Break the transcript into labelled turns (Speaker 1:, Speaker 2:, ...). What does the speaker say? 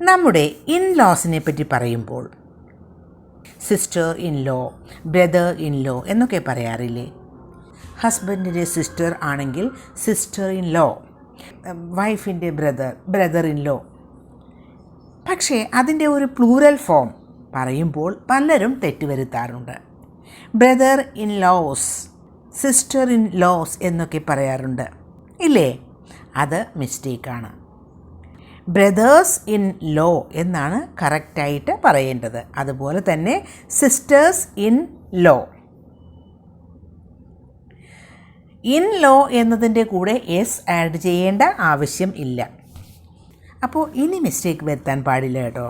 Speaker 1: നമ്മുടെ ഇൻലോസിനെ പറ്റി പറയുമ്പോൾ sister in law, brother in law എന്നൊക്കെ പറയാറില്ലേ? ഹസ്ബൻഡിൻ്റെ സിസ്റ്റർ ആണെങ്കിൽ സിസ്റ്റർ ഇൻ ലോ, വൈഫിൻ്റെ ബ്രദർ ഇൻ ലോ. പക്ഷേ അതിൻ്റെ ഒരു പ്ലൂറൽ ഫോം പറയുമ്പോൾ പലരും തെറ്റുവരുത്താറുണ്ട്. Brother in laws, sister in laws എന്നൊക്കെ പറയാറുണ്ട് ഇല്ലേ? അത് മിസ്റ്റേക്കാണ്. ബ്രദേഴ്സ് ഇൻ ലോ എന്നാണ് കറക്റ്റായിട്ട് പറയേണ്ടത്. അതുപോലെ തന്നെ sisters in law. In law എന്നതിൻ്റെ കൂടെ എസ് ആഡ് ചെയ്യേണ്ട ആവശ്യം ഇല്ല. അപ്പോൾ ഇനി മിസ്റ്റേക്ക് വരുത്താൻ പാടില്ല കേട്ടോ.